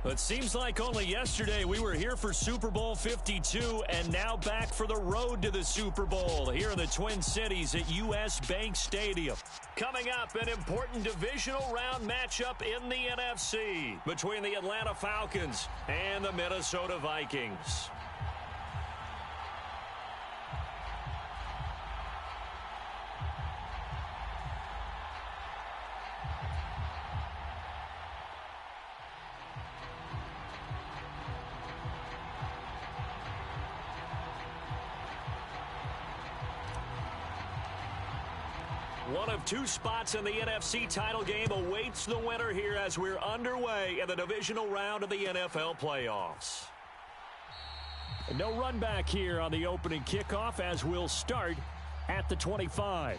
It seems like only yesterday we were here for Super Bowl 52 and now back for the road to the Super Bowl here in the Twin Cities at U.S. Bank Stadium. Coming up, an important divisional round matchup in the NFC between the Atlanta Falcons and the Minnesota Vikings. One of two spots in the NFC title game awaits the winner here as we're underway in the divisional round of the NFL playoffs. No run back here on the opening kickoff as we'll start at the 25.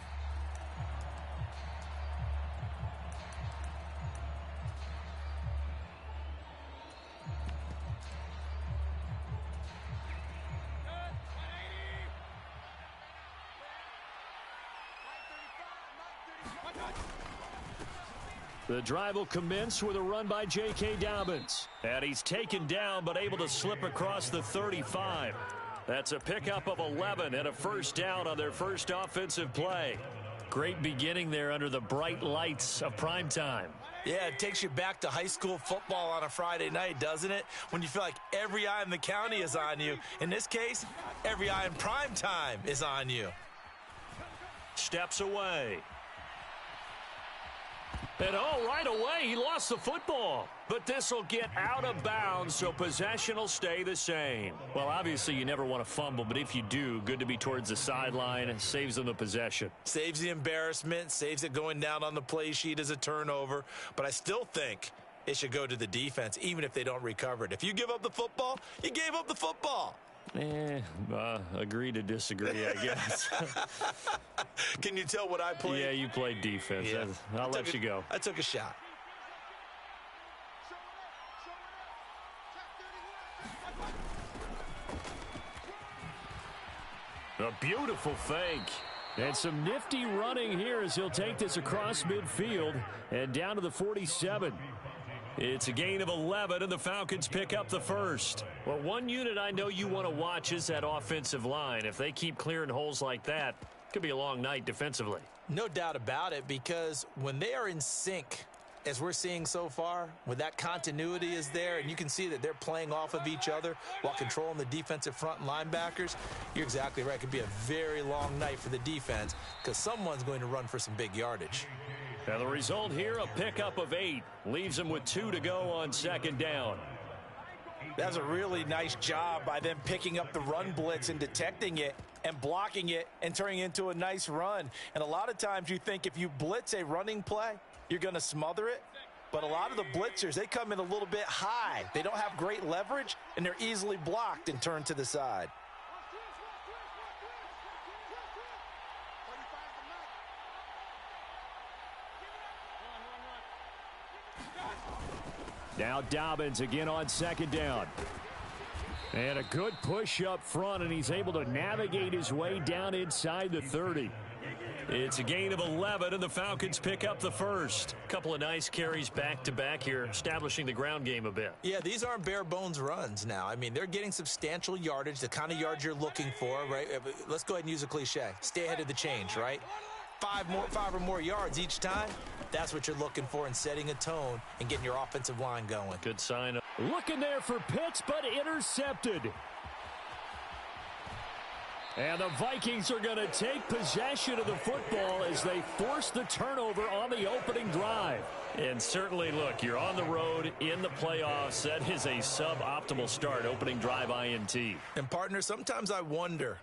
The drive will commence with a run by J.K. Dobbins. And he's taken down but able to slip across the 35. That's a pickup of 11 and a first down on their first offensive play. Great beginning there under the bright lights of primetime. Yeah, it takes you back to high school football on a Friday night, doesn't it? When you feel like every eye in the county is on you. In this case, every eye in primetime is on you. Steps away. And right away, he lost the football. But this will get out of bounds, so possession will stay the same. Well, obviously, you never want to fumble, but if you do, good to be towards the sideline. It saves them the possession. Saves the embarrassment, saves it going down on the play sheet as a turnover. But I still think it should go to the defense, even if they don't recover it. If you give up the football, you gave up the football. Agree to disagree, I guess. Can you tell what I played? Yeah, you played defense. Yeah. I'll let you go. I took a shot. A beautiful fake. And some nifty running here as he'll take this across midfield and down to the 47. It's a gain of 11, and the Falcons pick up the first. Well, one unit I know you want to watch is that offensive line. If they keep clearing holes like that, it could be a long night defensively. No doubt about it, because when they are in sync, as we're seeing so far, when that continuity is there, and you can see that they're playing off of each other while controlling the defensive front and linebackers, you're exactly right. It could be a very long night for the defense because someone's going to run for some big yardage. Now the result here, a pickup of 8. Leaves them with 2 to go on second down. That's a really nice job by them picking up the run blitz and detecting it and blocking it and turning it into a nice run. And a lot of times you think if you blitz a running play, you're going to smother it. But a lot of the blitzers, they come in a little bit high. They don't have great leverage, and they're easily blocked and turned to the side. Now Dobbins again on second down. And a good push up front, and he's able to navigate his way down inside the 30. It's a gain of 11, and the Falcons pick up the first. A couple of nice carries back-to-back here, establishing the ground game a bit. Yeah, these aren't bare-bones runs now. I mean, they're getting substantial yardage, the kind of yards you're looking for, right? Let's go ahead and use a cliche. Stay ahead of the change, right? Five or more yards each time. That's what you're looking for in setting a tone and getting your offensive line going. Good sign. Looking there for Pitts, but intercepted. And the Vikings are going to take possession of the football as they force the turnover on the opening drive. And certainly, look, you're on the road in the playoffs. That is a suboptimal start, opening drive INT. And, partner, sometimes I wonder,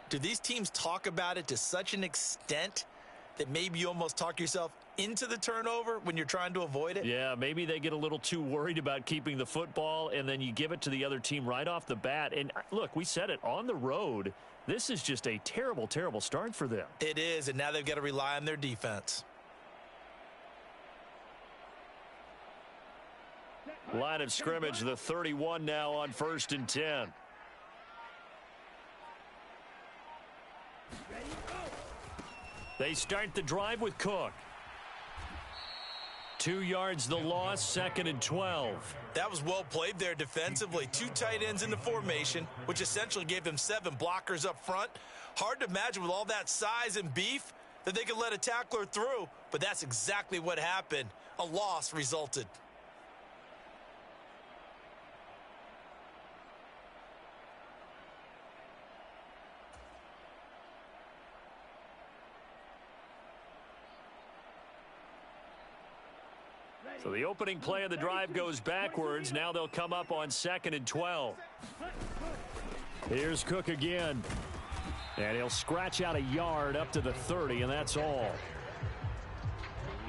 do these teams talk about it to such an extent that maybe you almost talk yourself into the turnover when you're trying to avoid it? Yeah, maybe they get a little too worried about keeping the football, and then you give it to the other team right off the bat. And, look, we said it, on the road, this is just a terrible, terrible start for them. It is, and now they've got to rely on their defense. Line of scrimmage, the 31 now on 1st and 10. They start the drive with Cook. 2 yards the loss, 2nd and 12. That was well played there defensively. 2 tight ends in the formation, which essentially gave them 7 blockers up front. Hard to imagine with all that size and beef that they could let a tackler through, but that's exactly what happened. A loss resulted. So the opening play of the drive goes backwards. Now they'll come up on 2nd and 12. Here's Cook again. And he'll scratch out a yard up to the 30, and that's all.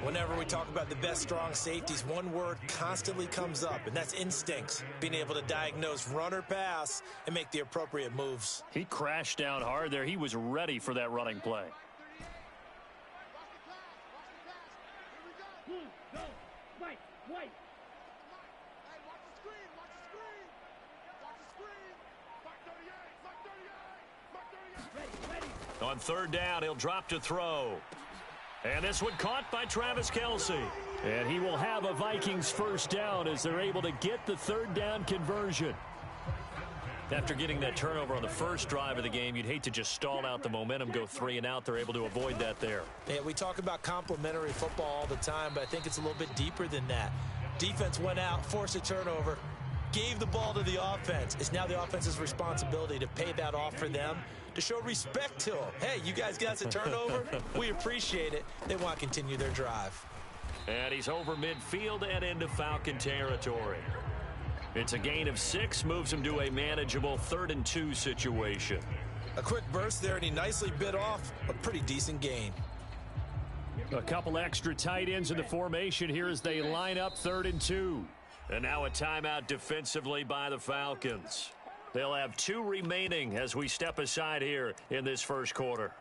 Whenever we talk about the best strong safeties, one word constantly comes up, and that's instincts. Being able to diagnose run or pass and make the appropriate moves. He crashed down hard there. He was ready for that running play. On 3rd down, he'll drop to throw. And this one caught by Travis Kelce. And he will have a Vikings first down as they're able to get the 3rd down conversion. After getting that turnover on the first drive of the game, you'd hate to just stall out the momentum, go 3 and out. They're able to avoid that there. Yeah, we talk about complementary football all the time, but I think it's a little bit deeper than that. Defense went out, forced a turnover, gave the ball to the offense. It's now the offense's responsibility to pay that off for them, to show respect to them. Hey, you guys got a turnover? We appreciate it. They want to continue their drive. And he's over midfield and into Falcon territory. It's a gain of 6, moves him to a manageable 3rd and 2 situation. A quick burst there, and he nicely bit off a pretty decent gain. A couple extra tight ends in the formation here as they line up 3rd and 2. And now a timeout defensively by the Falcons. They'll have 2 remaining as we step aside here in this first quarter.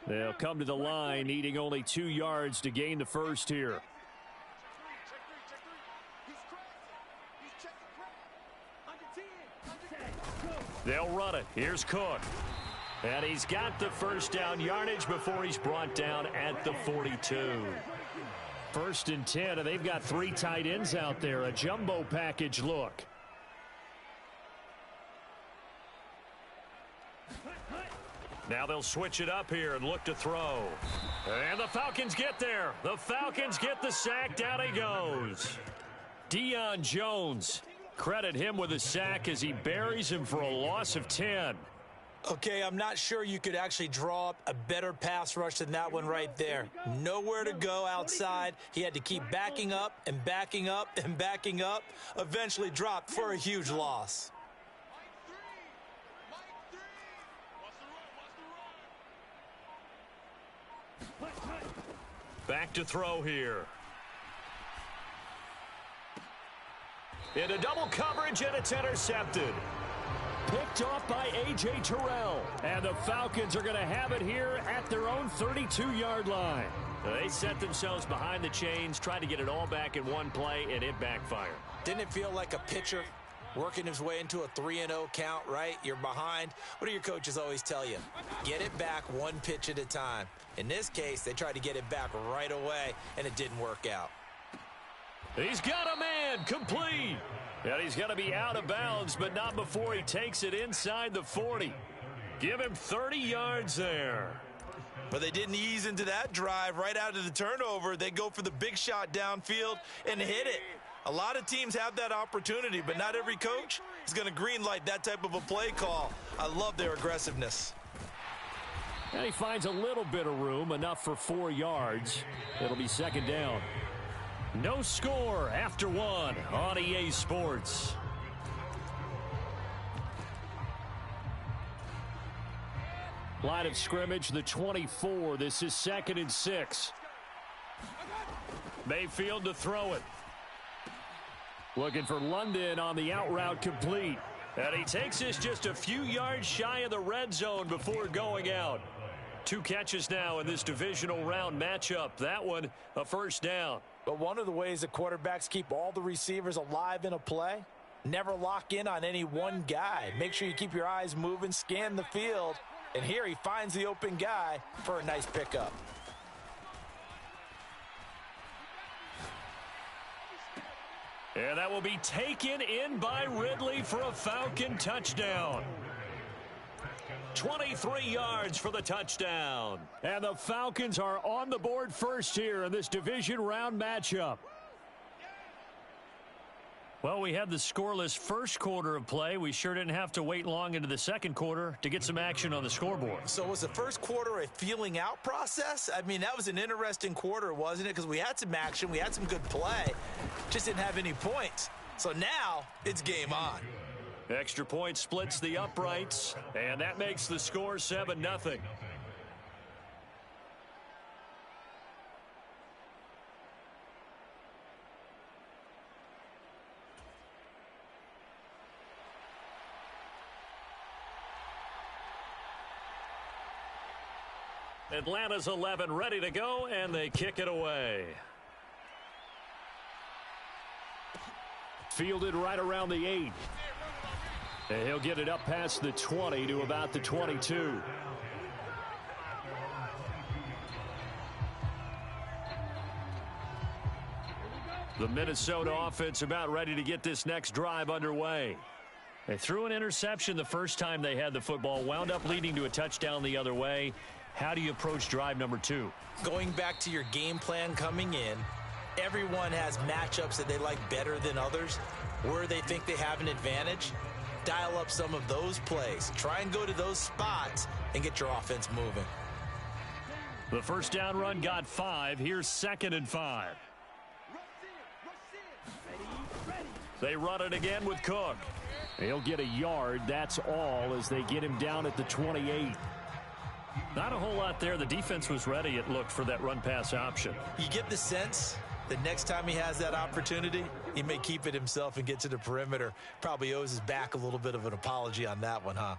They'll come to the line, needing only 2 yards to gain the first here. They'll run it. Here's Cook. And he's got the first down yardage before he's brought down at the 42. 1st and 10, and they've got 3 tight ends out there. A jumbo package look. Now they'll switch it up here and look to throw. And the Falcons get there. The Falcons get the sack. Down he goes. Deion Jones. Credit him with a sack as he buries him for a loss of 10. Okay, I'm not sure you could actually draw up a better pass rush than that one right there. Nowhere to go outside. He had to keep backing up and backing up and backing up. Eventually dropped for a huge loss. Back to throw here. Into double coverage, and it's intercepted. Picked off by A.J. Terrell. And the Falcons are going to have it here at their own 32-yard line. They set themselves behind the chains, tried to get it all back in one play, and it backfired. Didn't it feel like a pitcher working his way into a 3-0 count, right? You're behind. What do your coaches always tell you? Get it back 1 pitch at a time. In this case, they tried to get it back right away, and it didn't work out. He's got a man, complete. And he's going to be out of bounds, but not before he takes it inside the 40. Give him 30 yards there. But they didn't ease into that drive right out of the turnover. They go for the big shot downfield and hit it. A lot of teams have that opportunity, but not every coach is going to greenlight that type of a play call. I love their aggressiveness. And he finds a little bit of room, enough for 4 yards. It'll be 2nd down. No score after 1 on EA Sports. Line of scrimmage, the 24. This is 2nd and 6. Mayfield to throw it. Looking for London on the out route, complete. And he takes this just a few yards shy of the red zone before going out. 2 catches now in this divisional round matchup. That one, a first down. But one of the ways the quarterbacks keep all the receivers alive in a play, never lock in on any one guy. Make sure you keep your eyes moving, scan the field. And here he finds the open guy for a nice pickup. And that will be taken in by Ridley for a Falcon touchdown. 23 yards for the touchdown. And the Falcons are on the board first here in this division round matchup. Well, we had the scoreless first quarter of play. We sure didn't have to wait long into the second quarter to get some action on the scoreboard. So was the first quarter a feeling out process? I mean, that was an interesting quarter, wasn't it? Because we had some action, we had some good play, just didn't have any points. So now it's game on. Extra point splits the uprights, and that makes the score 7-0. Atlanta's 11 ready to go, and they kick it away. Fielded right around the 8. And he'll get it up past the 20 to about the 22. The Minnesota offense about ready to get this next drive underway. They threw an interception the first time they had the football, wound up leading to a touchdown the other way. How do you approach drive number 2? Going back to your game plan coming in, everyone has matchups that they like better than others, where they think they have an advantage. Dial up some of those plays. Try and go to those spots and get your offense moving. The first down run got 5. Here's 2nd and 5. They run it again with Cook. He'll get a yard. That's all as they get him down at the 28. Not a whole lot there. The defense was ready, it looked, for that run-pass option. You get the sense that next time he has that opportunity, he may keep it himself and get to the perimeter. Probably owes his back a little bit of an apology on that one, huh?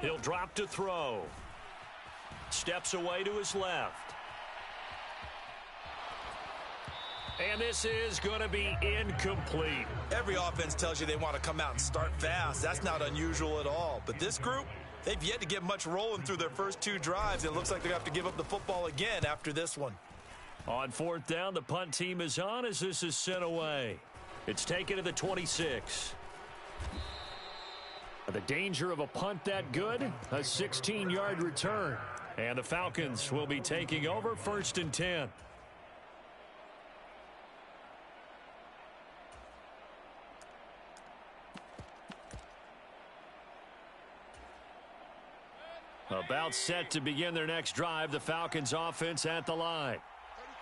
He'll drop to throw. Steps away to his left. And this is going to be incomplete. Every offense tells you they want to come out and start fast. That's not unusual at all. But this group, they've yet to get much rolling through their first 2 drives. It looks like they're going to have to give up the football again after this one. On 4th down, the punt team is on as this is sent away. It's taken to the 26. The danger of a punt that good, a 16-yard return. And the Falcons will be taking over 1st and 10. About set to begin their next drive, the Falcons offense at the line.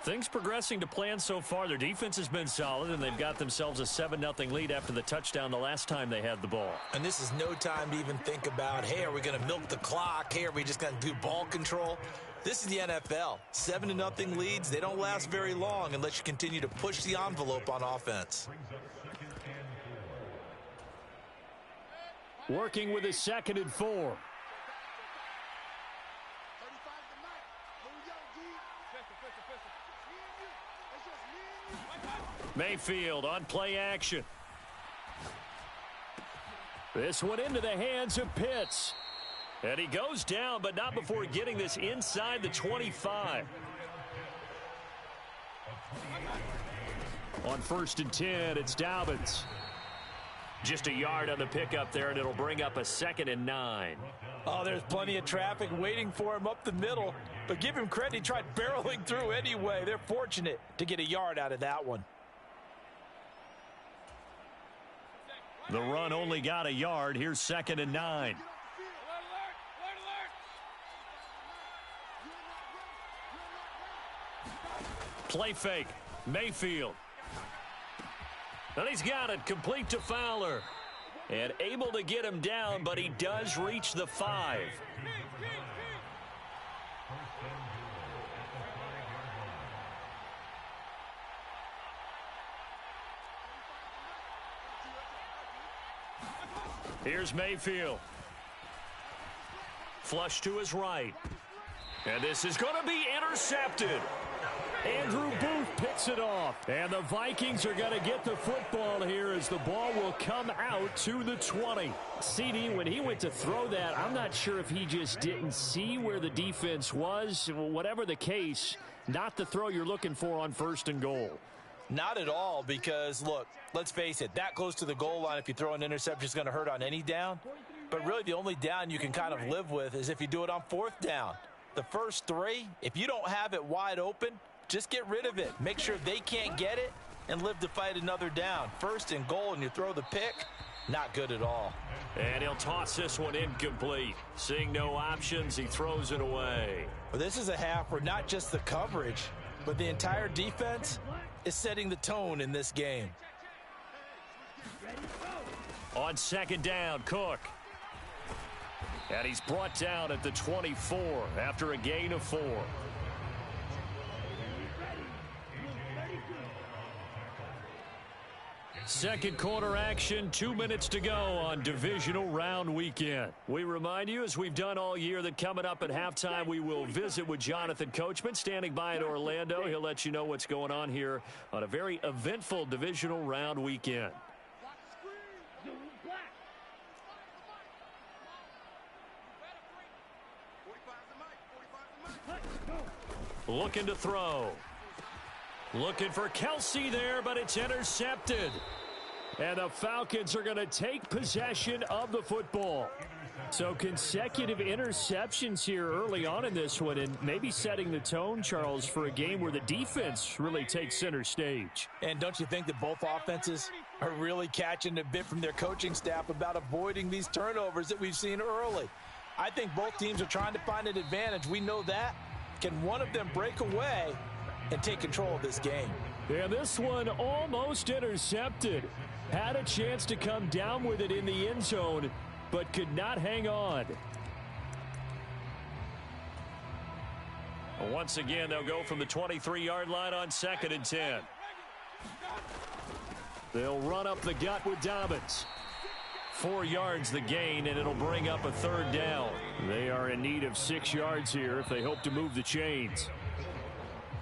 Things progressing to plan so far. Their defense has been solid, and they've got themselves a 7-0 lead after the touchdown the last time they had the ball. And this is no time to even think about, hey, are we going to milk the clock? Hey, are we just going to do ball control? This is the NFL. 7-0 leads, they don't last very long unless you continue to push the envelope on offense. Working with his 2nd and 4. Mayfield on play action. This one into the hands of Pitts. And he goes down, but not before getting this inside the 25. On 1st and 10, it's Dobbins. Just a yard on the pickup there, and it'll bring up a 2nd and 9. Oh, there's plenty of traffic waiting for him up the middle. But give him credit, he tried barreling through anyway. They're fortunate to get a yard out of that one. The run only got a yard. Here's 2nd and 9. Play fake. Mayfield. And he's got it. Complete to Fowler. And able to get him down, but he does reach the 5. Here's Mayfield. Flush to his right. And this is going to be intercepted. Andrew Booth picks it off. And the Vikings are going to get the football here as the ball will come out to the 20. CD, when he went to throw that, I'm not sure if he just didn't see where the defense was. Whatever the case, not the throw you're looking for on 1st and goal. Not at all, because, look, let's face it, that close to the goal line, if you throw an interception, is going to hurt on any down. But really, the only down you can kind of live with is if you do it on 4th down. The first 3, if you don't have it wide open, just get rid of it. Make sure they can't get it and live to fight another down. 1st and goal, and you throw the pick, not good at all. And he'll toss this one incomplete. Seeing no options, he throws it away. Well, this is a half where not just the coverage, but the entire defense is setting the tone in this game. On 2nd down, Cook. And he's brought down at the 24 after a gain of 4. Second quarter action, 2 minutes to go on divisional round weekend. We remind you, as we've done all year, that coming up at halftime, we will visit with Jonathan Coachman, standing by in Orlando. He'll let you know what's going on here on a very eventful divisional round weekend. Looking to throw. Looking for Kelsey there, but it's intercepted. And the Falcons are going to take possession of the football. So consecutive interceptions here early on in this one, and maybe setting the tone, Charles, for a game where the defense really takes center stage. And don't you think that both offenses are really catching a bit from their coaching staff about avoiding these turnovers that we've seen early? I think both teams are trying to find an advantage. We know that. Can one of them break away and take control of this game? And this one almost intercepted. Had a chance to come down with it in the end zone, but could not hang on. Once again, they'll go from the 23-yard line on 2nd and 10. They'll run up the gut with Dobbins. 4 yards the gain, and it'll bring up a 3rd down. They are in need of 6 yards here if they hope to move the chains.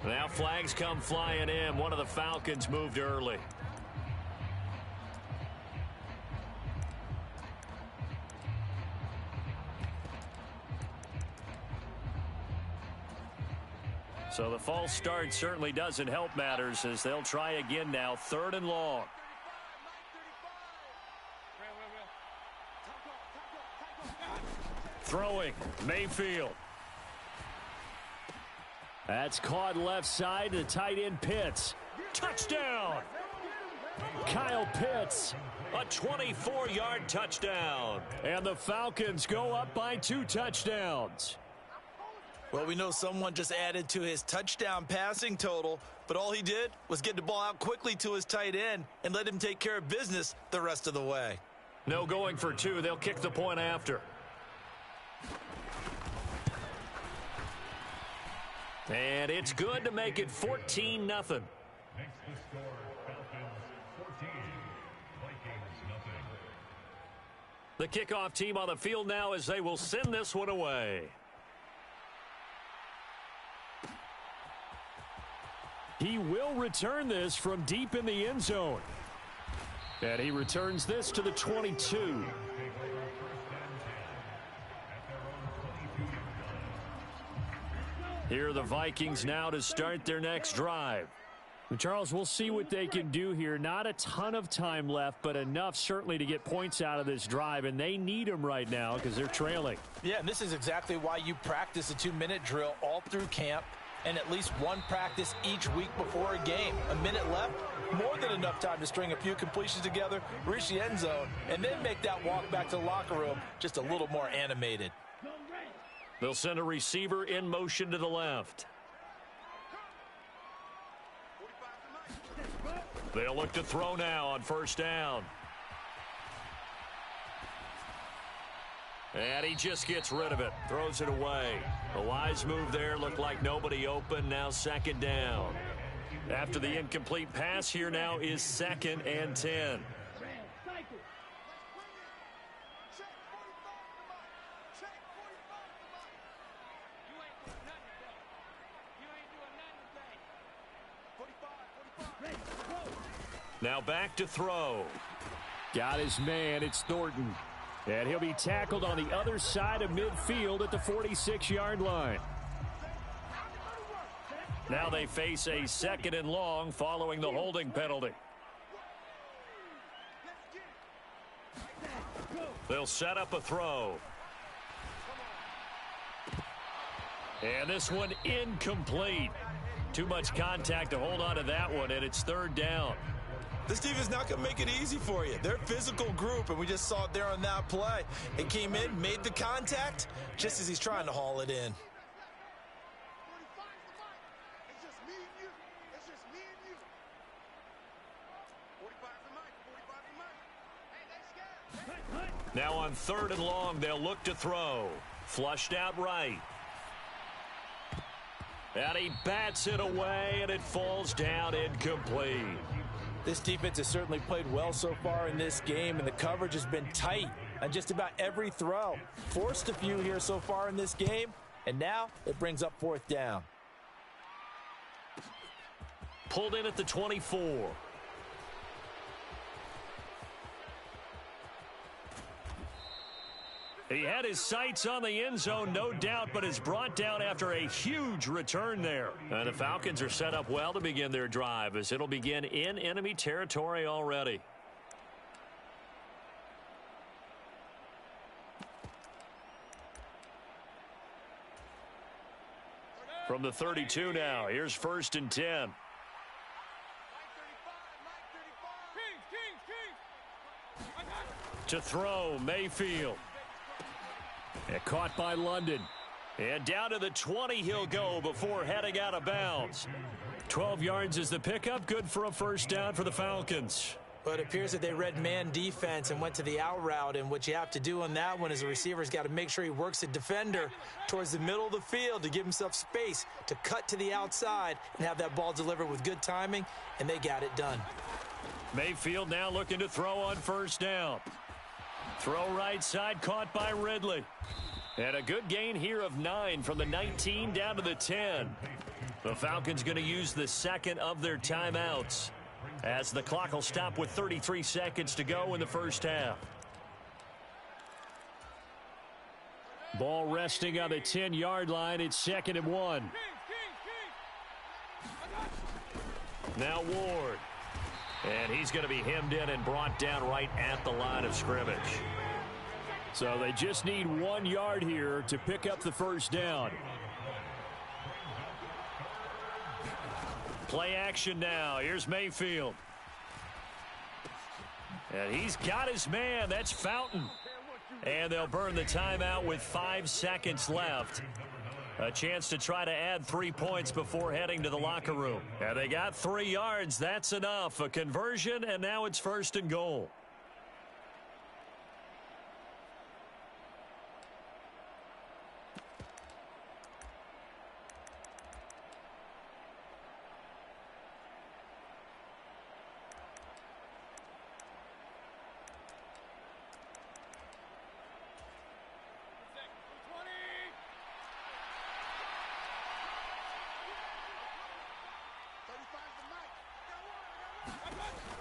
Now flags come flying in. One of the Falcons moved early. So the false start certainly doesn't help matters as they'll try again now. 3rd and long. Throwing, Mayfield. That's caught left side. The tight end Pitts. Touchdown! Kyle Pitts. A 24-yard touchdown. And the Falcons go up by 2 touchdowns. Well, we know someone just added to his touchdown passing total, but all he did was get the ball out quickly to his tight end and let him take care of business the rest of the way. No going for 2. They'll kick the point after. And it's good to make it 14-0. The kickoff team on the field now as they will send this one away. He will return this from deep in the end zone. And he returns this to the 22. Here are the Vikings now to start their next drive. Charles, we'll see what they can do here. Not a ton of time left, but enough certainly to get points out of this drive, and they need them right now because they're trailing. Yeah, and this is exactly why you practice a 2-minute drill all through camp and at least one practice each week before a game. A minute left, more than enough time to string a few completions together, reach the end zone, and then make that walk back to the locker room just a little more animated. They'll send a receiver in motion to the left. They'll look to throw now on 1st down. And he just gets rid of it, throws it away. A wise move there, looked like nobody open, now second down. After the incomplete pass, here now is 2nd and 10. Now back to throw. Got his man, it's Thornton. And he'll be tackled on the other side of midfield at the 46-yard line. Now they face a 2nd and long following the holding penalty. They'll set up a throw. And this one incomplete. Too much contact to hold on to that one, and it's 3rd down. This defense not going to make it easy for you. They're a physical group, and we just saw it there on that play. It came in, made the contact, just as he's trying to haul it in. Now on 3rd and long, they'll look to throw. Flushed out right. And he bats it away, and it falls down incomplete. This defense has certainly played well so far in this game, and the coverage has been tight on just about every throw. Forced a few here so far in this game, and now it brings up 4th down. Pulled in at the 24. He had his sights on the end zone, no doubt, but is brought down after a huge return there. And the Falcons are set up well to begin their drive, as it'll begin in enemy territory already. From the 32 now, here's 1st and 10. To throw, Mayfield. And caught by London. And down to the 20 he'll go before heading out of bounds. 12 yards is the pickup. Good for a 1st down for the Falcons. But it appears that they read man defense and went to the out route. And what you have to do on that one is the receiver's got to make sure he works the defender towards the middle of the field to give himself space to cut to the outside and have that ball delivered with good timing. And they got it done. Mayfield now looking to throw on 1st down. Throw right side, caught by Ridley. And a good gain here of 9 from the 19 down to the 10. The Falcons going to use the 2nd of their timeouts, as the clock will stop with 33 seconds to go in the 1st half. Ball resting on the 10-yard line. It's 2nd and 1. Now Ward. And he's going to be hemmed in and brought down right at the line of scrimmage. So they just need 1 yard here to pick up the 1st down. Play action now. Here's Mayfield. And he's got his man. That's Fountain. And they'll burn the timeout with 5 seconds left. A chance to try to add 3 points before heading to the locker room. And they got 3 yards. That's enough. A conversion, and now it's 1st and goal.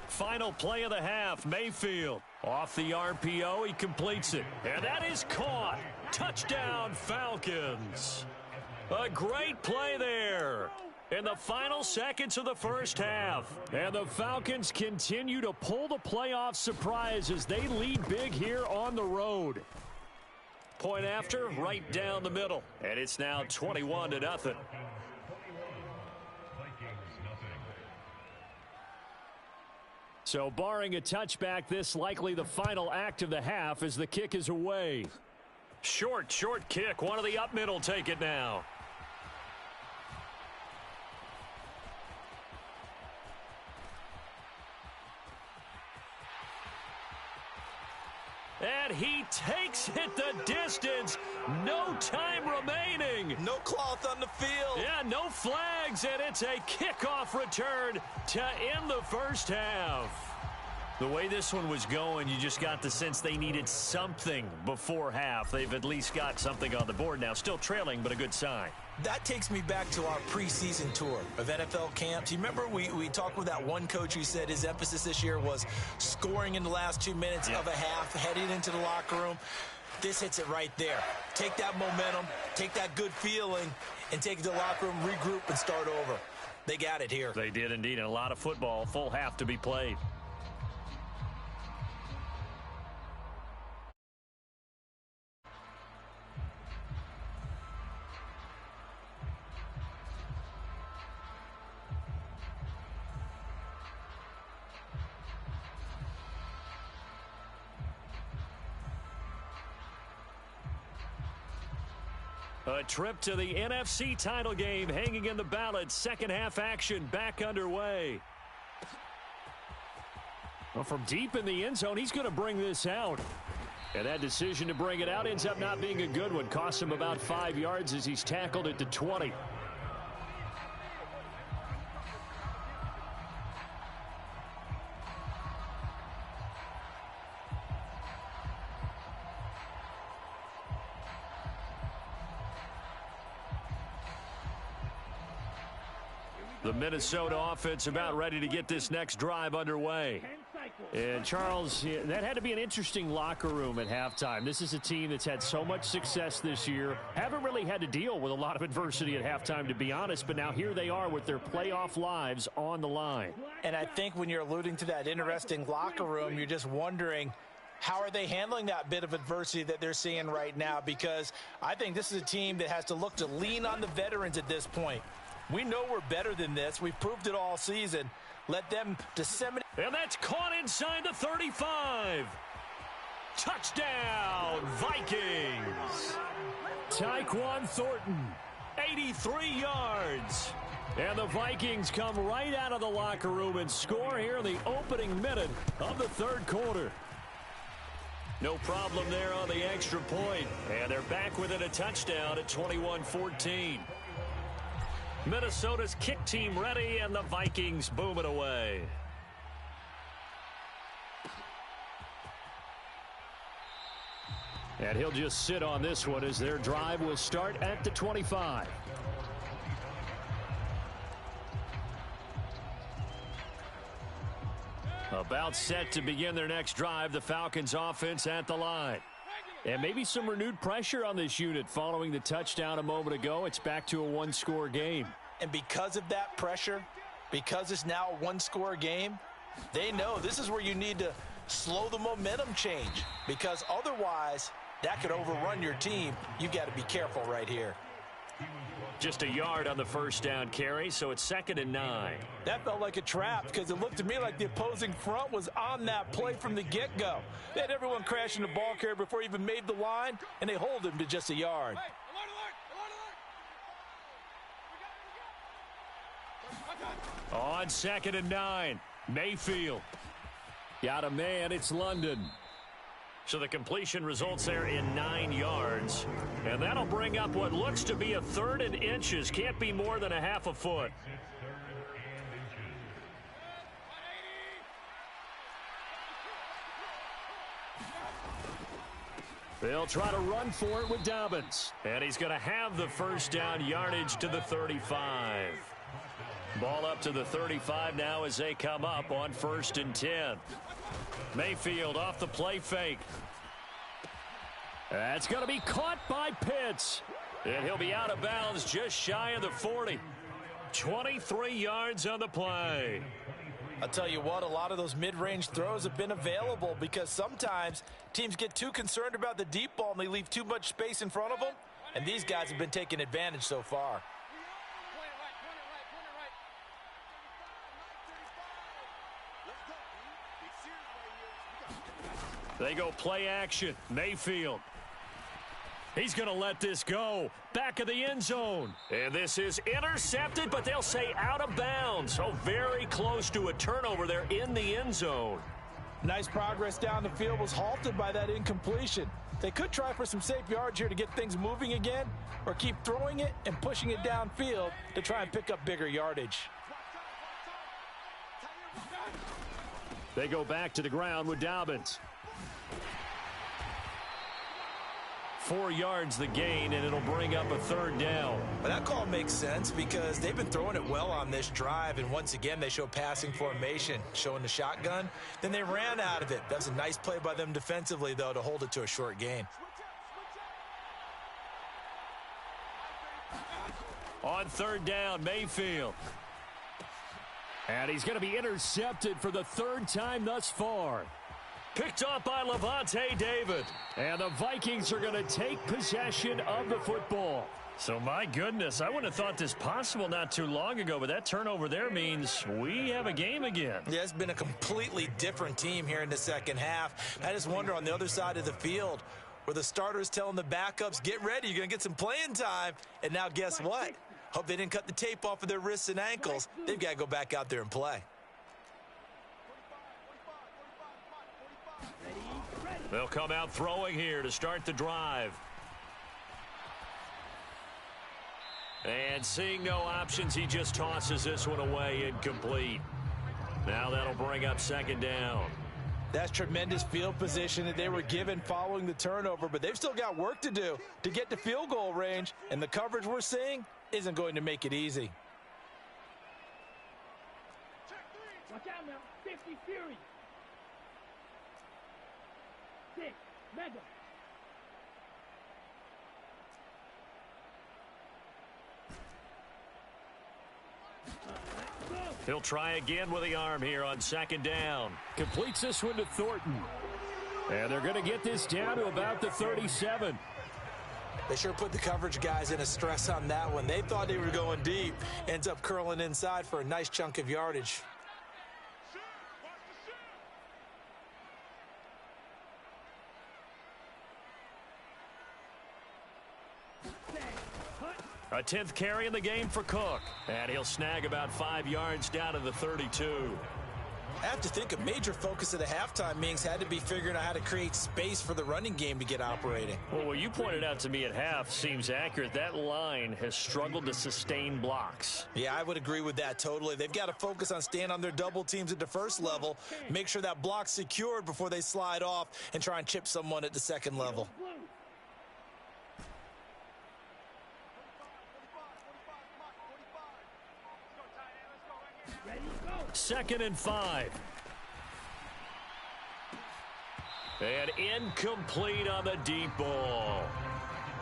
Final play of the half, Mayfield. Off the RPO, he completes it. And that is caught. Touchdown, Falcons. A great play there in the final seconds of the 1st half. And the Falcons continue to pull the playoff surprise as they lead big here on the road. Point after, right down the middle. And it's now 21-0. So barring a touchback, this likely the final act of the half as the kick is away. Short kick. One of the up middle take it now. And he takes it the distance. No time remaining. No cloth on the field. Yeah, no flags, and it's a kickoff return to end the first half. The way this one was going, you just got the sense they needed something before half. They've at least got something on the board now. Still trailing, but a good sign. That takes me back to our preseason tour of NFL camps. You remember we talked with that one coach who said his emphasis this year was scoring in the last 2 minutes of a half, heading into the locker room. This hits it right there. Take that momentum, take that good feeling, and take it to the locker room, regroup, and start over. They got it here. They did indeed, and a lot of football, full half to be played. A trip to the NFC title game hanging in the balance. Second half action back underway. Well, from deep in the end zone, he's going to bring this out. And that decision to bring it out ends up not being a good one. Costs him about 5 yards as he's tackled it to 20. The Minnesota offense about ready to get this next drive underway. And, Charles, that had to be an interesting locker room at halftime. This is a team that's had so much success this year. Haven't really had to deal with a lot of adversity at halftime, to be honest. But now here they are with their playoff lives on the line. And I think when you're alluding to that interesting locker room, you're just wondering, how are they handling that bit of adversity that they're seeing right now? Because I think this is a team that has to look to lean on the veterans at this point. We know we're better than this. We've proved it all season. Let them disseminate. And that's caught inside the 35. Touchdown, Vikings. Tyquan Thornton, 83 yards. And the Vikings come right out of the locker room and score here in the opening minute of the third quarter. No problem there on the extra point. And they're back within a touchdown at 21-14. Minnesota's kick team ready, and the Vikings boom it away. And he'll just sit on this one as their drive will start at the 25. About set to begin their next drive, the Falcons offense at the line. And maybe some renewed pressure on this unit following the touchdown a moment ago. It's back to a one-score game. And because of that pressure, because it's now a one-score game, they know this is where you need to slow the momentum change. Because otherwise, that could overrun your team. You got to be careful right here. Just a yard on the first down carry, so it's 2nd and 9. That felt like a trap because it looked to me like the opposing front was on that play from the get-go. They had everyone crashing the ball carrier before he even made the line, and they hold him to just a yard. On 2nd and 9, Mayfield. Got a man, it's London. So the completion results there in 9 yards. And that'll bring up what looks to be a 3rd and inches. Can't be more than a half a foot. They'll try to run for it with Dobbins. And he's going to have the first down yardage to the 35. Ball up to the 35 now as they come up on 1st and 10. Mayfield off the play fake. That's going to be caught by Pitts. And he'll be out of bounds just shy of the 40. 23 yards on the play. I'll tell you what, a lot of those mid-range throws have been available because sometimes teams get too concerned about the deep ball and they leave too much space in front of them. And these guys have been taking advantage so far. They go play action. Mayfield. He's going to let this go. Back of the end zone. And this is intercepted, but they'll say out of bounds. So very close to a turnover there in the end zone. Nice progress down the field was halted by that incompletion. They could try for some safe yards here to get things moving again, or keep throwing it and pushing it downfield to try and pick up bigger yardage. They go back to the ground with Dobbins. 4 yards the gain, and it'll bring up a third down. But that call makes sense because they've been throwing it well on this drive, and once again they show passing formation, showing the shotgun. Then they ran out of it. That's a nice play by them defensively, though, to hold it to a short gain. On third down, Mayfield. And he's going to be intercepted for the 3rd time thus far. Picked off by Levante David. And the Vikings are going to take possession of the football. So, my goodness, I wouldn't have thought this possible not too long ago, but that turnover there means we have a game again. Yeah, it's been a completely different team here in the second half. I just wonder on the other side of the field where the starters telling the backups, get ready, you're going to get some playing time. And now guess what? Hope they didn't cut the tape off of their wrists and ankles. They've got to go back out there and play. They'll come out throwing here to start the drive. And seeing no options, he just tosses this one away, incomplete. Now that'll bring up second down. That's tremendous field position that they were given following the turnover, but they've still got work to do to get to field goal range, and the coverage we're seeing isn't going to make it easy. Watch out now, 50 Fury. 6, Mega. He'll try again with the arm here on second down. Completes this one to Thornton. And they're going to get this down to about the 37. They sure put the coverage guys in a stress on that one. They thought they were going deep. Ends up curling inside for a nice chunk of yardage. A 10th carry in the game for Cook. And he'll snag about 5 yards down to the 32. I have to think a major focus of the halftime meetings had to be figuring out how to create space for the running game to get operating. Well, what you pointed out to me at half seems accurate. That line has struggled to sustain blocks. Yeah, I would agree with that totally. They've got to focus on staying on their double teams at the first level, make sure that block's secured before they slide off and try and chip someone at the second level. Second and 5. And incomplete on the deep ball.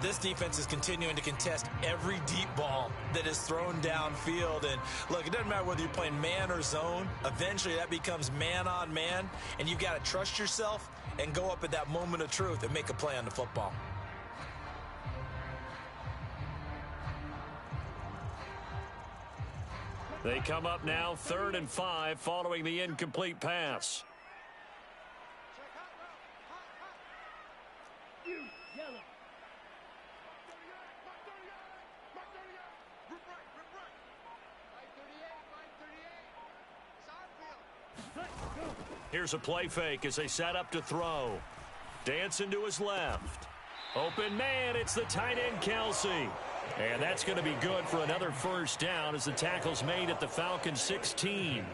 This defense is continuing to contest every deep ball that is thrown downfield. And look, it doesn't matter whether you're playing man or zone. Eventually that becomes man on man. And you've got to trust yourself and go up at that moment of truth and make a play on the football. They come up now 3rd and 5 following the incomplete pass. Here's a play fake as they set up to throw. Dancing to his left. Open man, it's the tight end Kelsey. And that's going to be good for another first down as the tackle's made at the Falcons 16.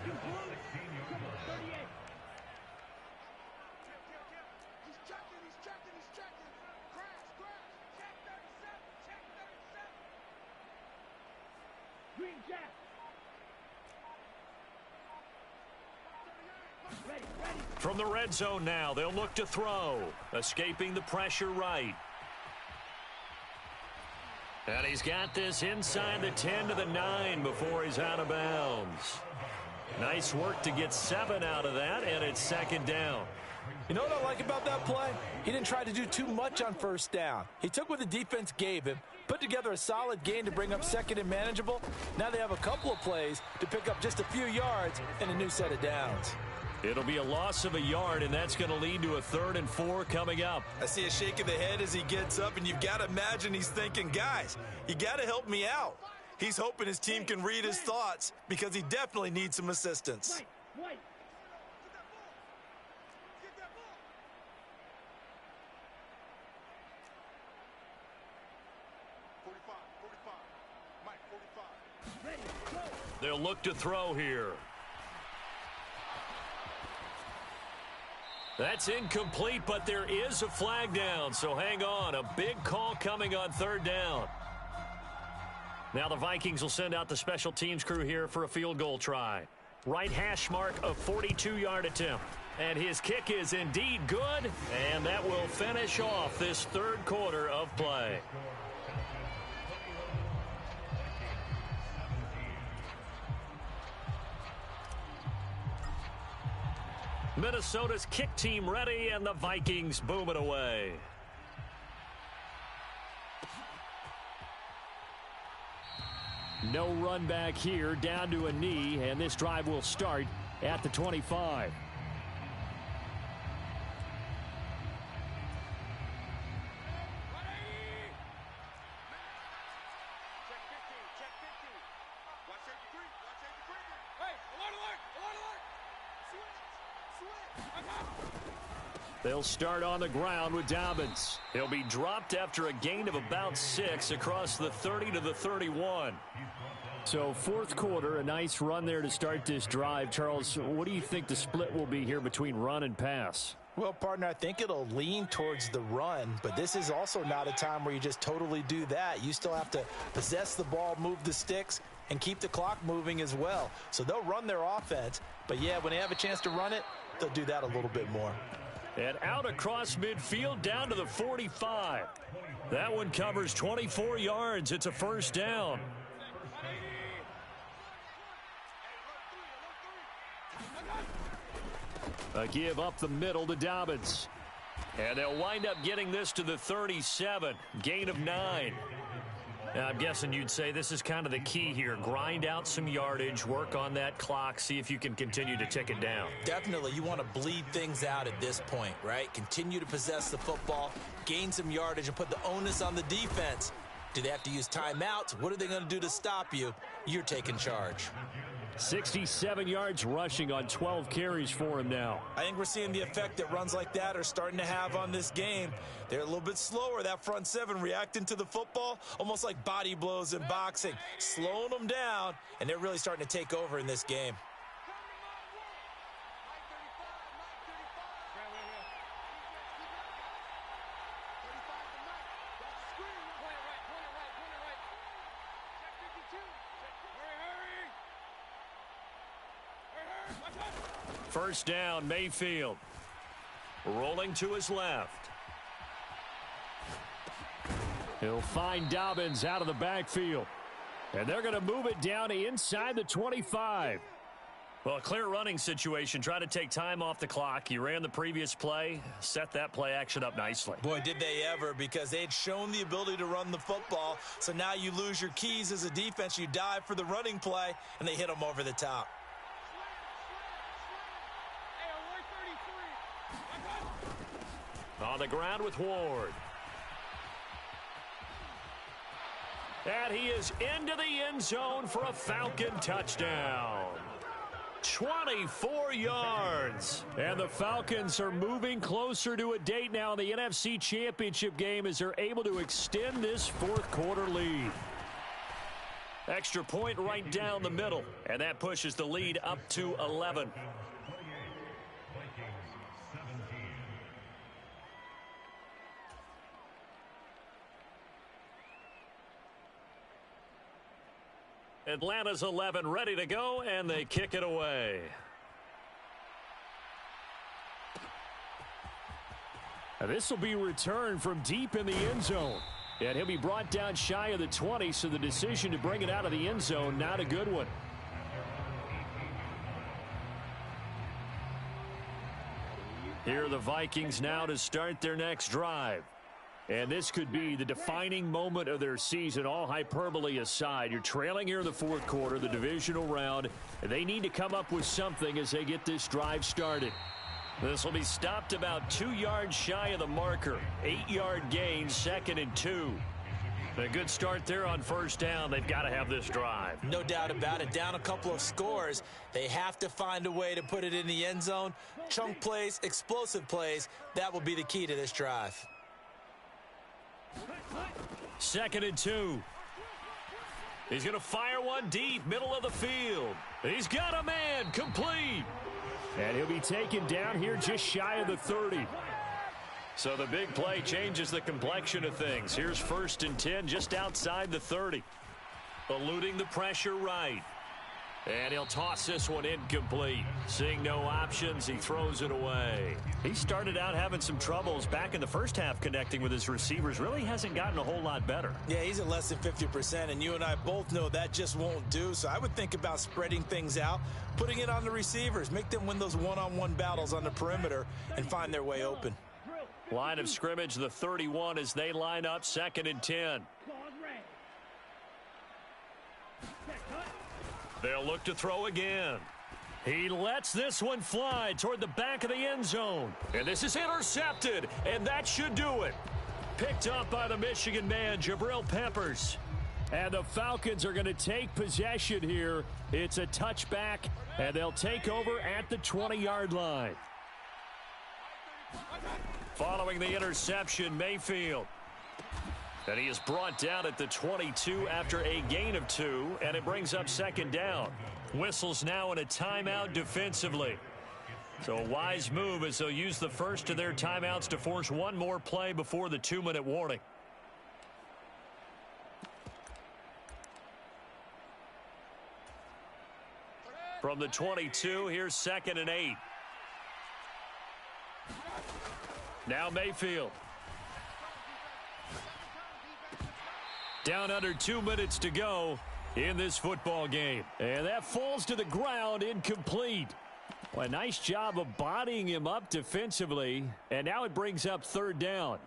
From the red zone now, they'll look to throw. Escaping the pressure right. And he's got this inside the 10 to the 9 before he's out of bounds. Nice work to get 7 out of that, and it's second down. You know what I like about that play? He didn't try to do too much on first down. He took what the defense gave him, put together a solid gain to bring up second and manageable. Now they have a couple of plays to pick up just a few yards and a new set of downs. It'll be a loss of a yard, and that's going to lead to a 3rd and 4 coming up. I see a shake of the head as he gets up, and you've got to imagine he's thinking, guys, you got to help me out. He's hoping his team can read his thoughts because he definitely needs some assistance. They'll look to throw here. That's incomplete, but there is a flag down, so hang on. A big call coming on third down. Now the Vikings will send out the special teams crew here for a field goal try. Right hash mark, a 42-yard attempt. And his kick is indeed good, and that will finish off this third quarter of play. Minnesota's kick team ready, and the Vikings boom it away. No run back here, down to a knee, and this drive will start at the 25. They'll start on the ground with Dobbins. He'll be dropped after a gain of about 6 across the 30 to the 31. So fourth quarter, a nice run there to start this drive. Charles, what do you think the split will be here between run and pass? Well, partner, I think it'll lean towards the run, but this is also not a time where you just totally do that. You still have to possess the ball, move the sticks, and keep the clock moving as well. So they'll run their offense, but yeah, when they have a chance to run it, they'll do that a little bit more. And out across midfield down to the 45. That one covers 24 yards. It's a first down. A give up the middle to Dobbins. And they'll wind up getting this to the 37. Gain of 9. Now, I'm guessing you'd say this is kind of the key here. Grind out some yardage, work on that clock, see if you can continue to tick it down. Definitely. You want to bleed things out at this point, right? Continue to possess the football, gain some yardage, and put the onus on the defense. Do they have to use timeouts? What are they going to do to stop you? You're taking charge. 67 yards rushing on 12 carries for him now. I think we're seeing the effect that runs like that are starting to have on this game. They're a little bit slower, that front seven, reacting to the football, almost like body blows in boxing, slowing them down, and they're really starting to take over in this game. First down, Mayfield. Rolling to his left. He'll find Dobbins out of the backfield. And they're going to move it down inside the 25. Well, a clear running situation. Try to take time off the clock. You ran the previous play, set that play action up nicely. Boy, did they ever, because they'd shown the ability to run the football. So now you lose your keys as a defense. You dive for the running play, and they hit them over the top. On the ground with Ward. And he is into the end zone for a Falcon touchdown. 24 yards. And the Falcons are moving closer to a date now in the NFC Championship game as they're able to extend this fourth quarter lead. Extra point right down the middle. And that pushes the lead up to 11. Atlanta's 11 ready to go, and they kick it away. This will be returned from deep in the end zone. And he'll be brought down shy of the 20, so the decision to bring it out of the end zone, not a good one. Here are the Vikings now to start their next drive. And this could be the defining moment of their season, all hyperbole aside. You're trailing here in the fourth quarter, the divisional round. They need to come up with something as they get this drive started. This will be stopped about 2 yards shy of the marker. 8-yard gain, 2nd and 2. A good start there on first down. They've got to have this drive. No doubt about it. Down a couple of scores. They have to find a way to put it in the end zone. Chunk plays, explosive plays. That will be the key to this drive. 2nd and 2. He's going to fire one deep, middle of the field. He's got a man, complete. And he'll be taken down here just shy of the 30. So the big play changes the complexion of things. Here's 1st and 10 just outside the 30. Eluding the pressure right. And he'll toss this one incomplete. Seeing no options, he throws it away. He started out having some troubles back in the first half connecting with his receivers. Really hasn't gotten a whole lot better. Yeah, he's at less than 50%, and you and I both know that just won't do. So I would think about spreading things out, putting it on the receivers, make them win those one-on-one battles on the perimeter and find their way open. Line of scrimmage, the 31 as they line up, 2nd and 10. They'll look to throw again. He lets this one fly toward the back of the end zone. And this is intercepted, and that should do it. Picked up by the Michigan man, Jabril Peppers. And the Falcons are going to take possession here. It's a touchback, and they'll take over at the 20-yard line. Following the interception, Mayfield. And he is brought down at the 22 after a gain of 2, and it brings up 2nd down. Whistles now in a timeout defensively. So a wise move as they'll use the first of their timeouts to force one more play before the 2-minute warning. From the 22, here's 2nd and 8. Now Mayfield. Down under 2 minutes to go in this football game. And that falls to the ground, incomplete. Well, a nice job of bodying him up defensively. And now it brings up 3rd down.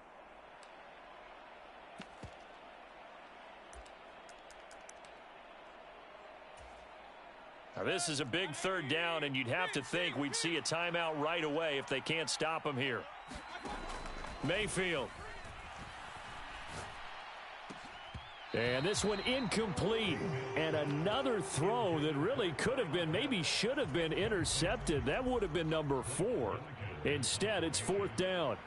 Now this is a big 3rd down, and you'd have to think we'd see a timeout right away if they can't stop him here. Mayfield. And this one incomplete. And another throw that really could have been, maybe should have been intercepted. That would have been number 4. Instead, it's 4th down.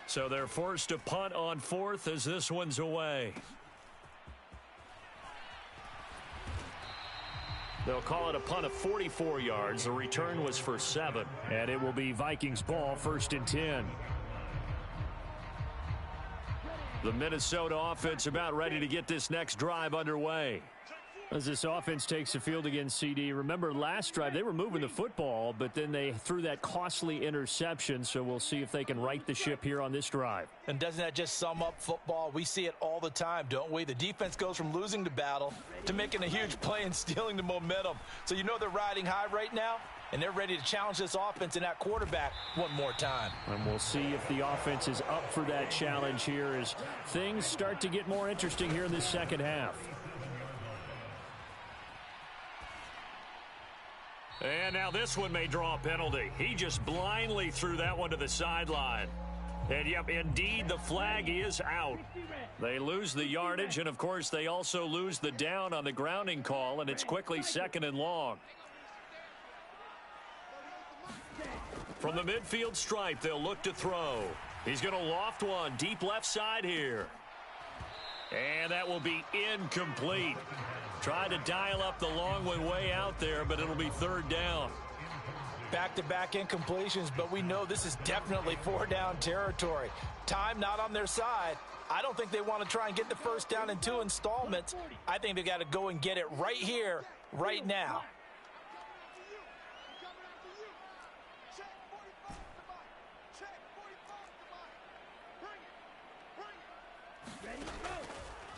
So they're forced to punt on 4th as this one's away. They'll call it a punt of 44 yards. The return was for 7. And it will be Vikings ball, 1st and 10. The Minnesota offense about ready to get this next drive underway. As this offense takes the field against CD, remember last drive they were moving the football, but then they threw that costly interception, so we'll see if they can right the ship here on this drive. And doesn't that just sum up football? We see it all the time, don't we? The defense goes from losing the battle to making a huge play and stealing the momentum. So you know they're riding high right now, and they're ready to challenge this offense and that quarterback one more time. And we'll see if the offense is up for that challenge here as things start to get more interesting here in this second half. And now this one may draw a penalty. He just blindly threw that one to the sideline. And, yep, indeed, the flag is out. They lose the yardage, and, of course, they also lose the down on the grounding call, and it's quickly 2nd and long. From the midfield stripe, they'll look to throw. He's going to loft one deep left side here. And that will be incomplete. Tried to dial up the long one way out there, but it'll be 3rd down. Back-to-back incompletions, but we know this is definitely 4-down territory. Time not on their side. I don't think they want to try and get the first down in 2 installments. I think they got to go and get it right here, right now.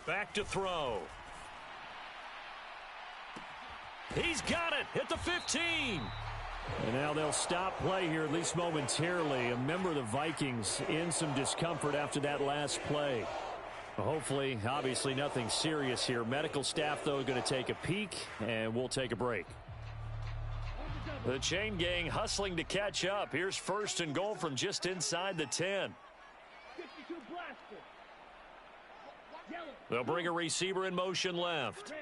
Back to throw. He's got it at the 15. And now they'll stop play here, at least momentarily. A member of the Vikings in some discomfort after that last play. Well, hopefully, obviously, nothing serious here. Medical staff, though, going to take a peek, and we'll take a break. The chain gang hustling to catch up. Here's 1st and goal from just inside the 10. They'll bring a receiver in motion left.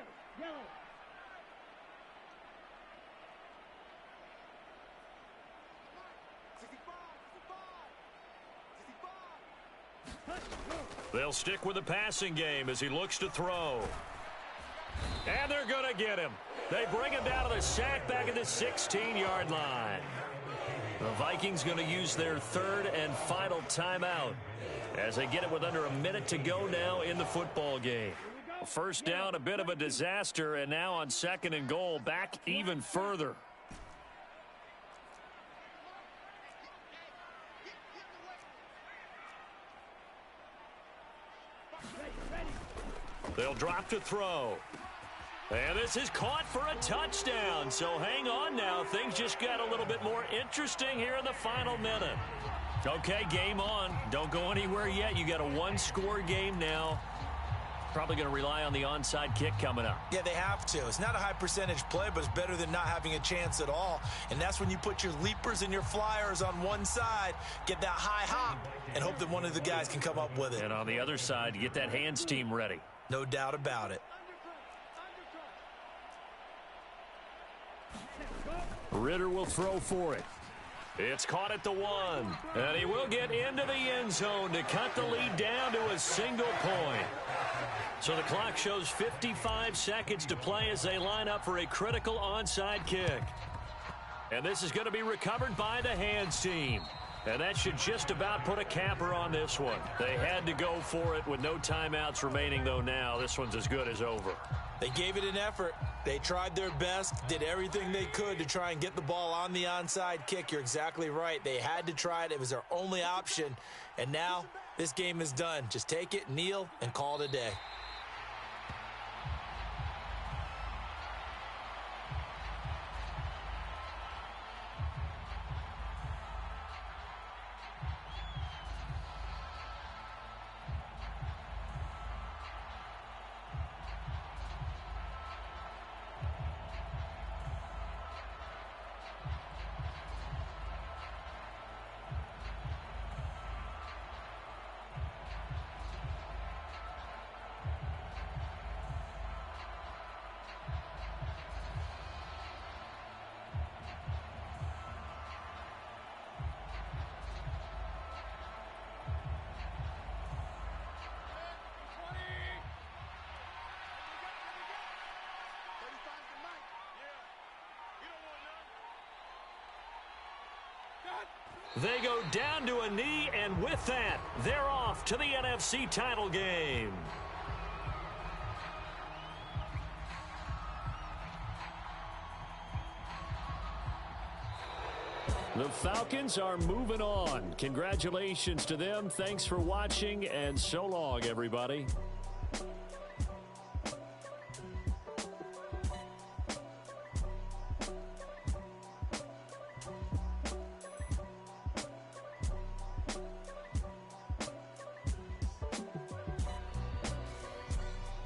They'll stick with the passing game as he looks to throw. And they're going to get him. They bring him down to the sack back at the 16-yard line. The Vikings going to use their third and final timeout as they get it with under a minute to go now in the football game. First down, a bit of a disaster, and now on second and goal, back even further. They'll drop to throw. And this is caught for a touchdown. So hang on now. Things just got a little bit more interesting here in the final minute. Okay, game on. Don't go anywhere yet. You got a one-score game now. Probably going to rely on the onside kick coming up. Yeah, they have to. It's not a high-percentage play, but it's better than not having a chance at all. And that's when you put your leapers and your flyers on one side, get that high hop, and hope that one of the guys can come up with it. And on the other side, get that hands team ready. No doubt about it. Ritter will throw for it. It's caught at the 1. And he will get into the end zone to cut the lead down to a single point. So the clock shows 55 seconds to play as they line up for a critical onside kick. And this is going to be recovered by the hands team. And that should just about put a capper on this one. They had to go for it with no timeouts remaining, though now this one's as good as over. They gave it an effort. They tried their best, did everything they could to try and get the ball on the onside kick. You're exactly right. They had to try it. It was their only option. And now this game is done. Just take it, kneel, and call it a day. They go down to a knee, and with that, they're off to the NFC title game. The Falcons are moving on. Congratulations to them. Thanks for watching, and so long, everybody.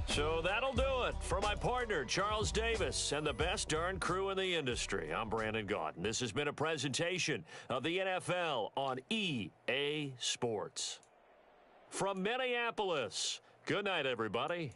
So that'll do it for my partner, Charles Davis, and the best darn crew in the industry. I'm Brandon Gaudin. This has been a presentation of the NFL on EA Sports. From Minneapolis, good night, everybody.